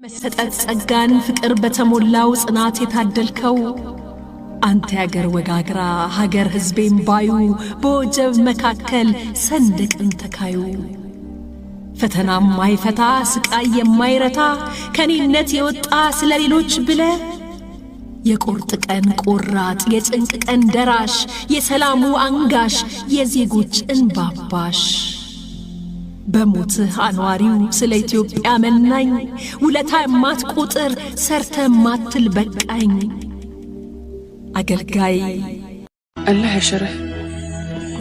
መሰጠት ጸጋን ፍቅር በተሞላው ጽናት የታደልከው አንተ ያገር ወጋግራ ሀገር ህዝቤም ባዩ በወጀብ መካከል ሰንደቅን ተካዩ ፈተናም ማይፈታ ስቃይ የማይረታ ከኔነት የወጣ ስለሌሎች ብለ የቁርጥ ቀን ቆራጥ የጭንቅ ቀን ደራሽ የሰላሙ አንጋሽ የዜጎች እንባባሽ በሞትህ አንዋሪው ስለ ኢትዮጵያ መናኝ ውለታ የማትቆጥር ሰርተ የማትል በቃኝ አገልጋይ አላህ ያሽርህ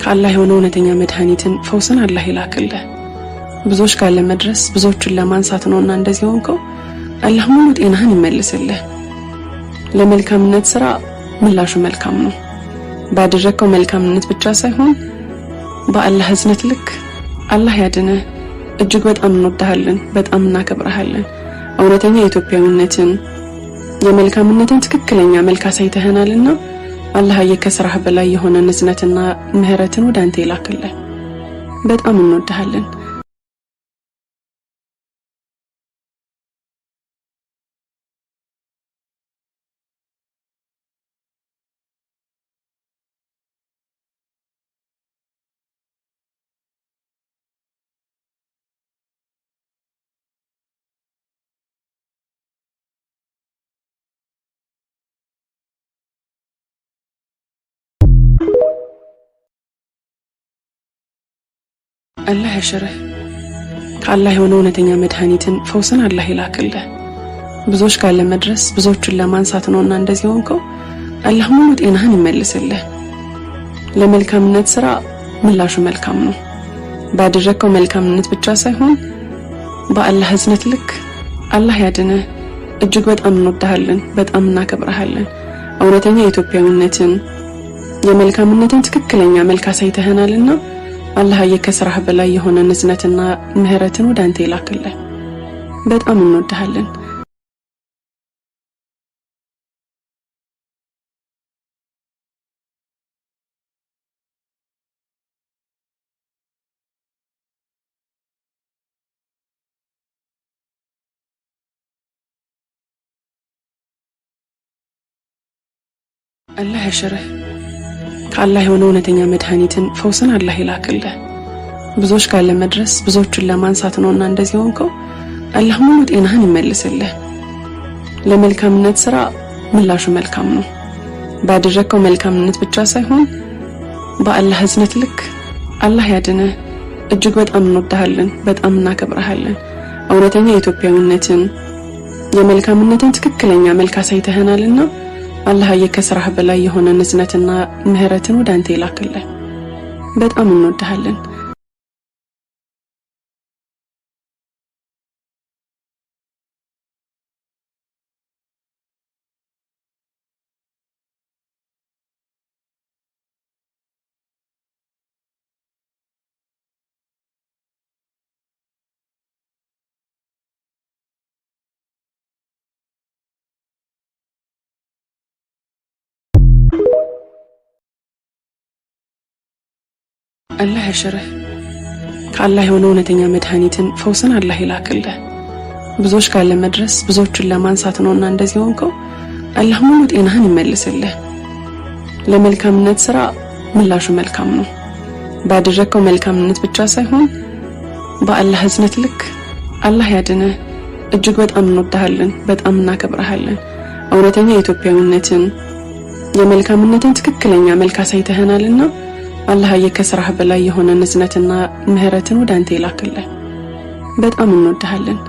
ከአላህ የሆነ እውነተኛ መድኃኒትን ፈውስን አላህ ይላክልህ። ብዙዎች ጋር ለመድረስ ብዙዎችን ለማንሳት ነውና እንደዚህ ሆንከው። አላህ ሙሉ ጤናህን ይመልስልህ። ለመልካምነት ስራ ምላሹ መልካም ነው። ባደረከው መልካምነት ብቻ ሳይሆን በአላህ እዝነት ልክ አላህ ያድነህ። እጅግ በጣም እንወድሃለን፣ በጣም እናከብረሃለን። እውነተኛ ኢትዮጵያዊነትን የመልካምነትን ትክክለኛ መልክ አሳይተኸናልና አላህ ከስራህ በላይ የሆነ ንዝነትና ምህረትን ወደ አንተ ይላክልህ። በጣም እንወድሃለን። አላህ ያሽርህ ከአላህ የሆነ እውነተኛ መድኃኒትን ፈውስን አላህ ይላክልህ። ብዙዎች ጋር ለመድረስ ብዙዎችን ለማንሳት ነውና እንደዚህ ሆንከው። አላህ ሙሉ ጤናህን ይመልስልህ። ለመልካምነት ስራ ምላሹ መልካም ነው። ባደረከው መልካምነት ብቻ ሳይሆን በአላህ እዝነት ልክ አላህ ያድነህ። እጅግ በጣም እንወድሃለን፣ በጣም እናከብረሃለን። እውነተኛ ኢትዮጵያዊነትን የመልካምነትን ትክክለኛ መልክ አሳይተኸናልና አላህ ከስራህ በላይ የሆነ ንዝነትና ምህረትን ወደ አንተ ይላክልህ። በጣም እንወድሃለን። አላህ ያሽርህ ከአላህ የሆነ እውነተኛ መድኃኒትን ፈውስን አላህ ይላክልህ። ብዙዎች ጋር ለመድረስ ብዙዎችን ለማንሳት ነውና እንደዚህ ሆንከው። አላህ ሙሉ ጤናህን ይመልስልህ። ለመልካምነት ስራ ምላሹ መልካም ነው። ባደረከው መልካምነት ብቻ ሳይሆን በአላህ እዝነት ልክ አላህ ያድነህ። እጅግ በጣም እንወድሃለን፣ በጣም እናከብረሃለን። እውነተኛ ኢትዮጵያዊነትን የመልካምነትን ትክክለኛ መልክ አሳይተኸናልና አላህ ከስራህ በላይ የሆነ ንዝነትና ምህረትን ወደ አንተ ይላክልህ። በጣም እንወድሃለን። አላህ ያሽርህ ከአላህ የሆነ እውነተኛ መድኃኒትን ፈውስን አላህ ይላክልህ። ብዙዎች ጋር ለመድረስ ብዙዎችን ለማንሳት ነውና እንደዚህ ሆንከው። አላህ ሙሉ ጤናህን ይመልስልህ። ለመልካምነት ስራ ምላሹ መልካም ነው። ባደረከው መልካምነት ብቻ ሳይሆን በአላህ እዝነት ልክ አላህ ያድነህ። እጅግ በጣም እንወድሃለን፣ በጣም እናከብረሃለን። እውነተኛ ኢትዮጵያዊነትን የመልካምነትን ትክክለኛ መልክ አሳይተኸናልና አላህ ከስራህ በላይ የሆነ ንዝነትና ምህረትን ወደ አንተ ይላክልህ። በጣም እንወድሃለን።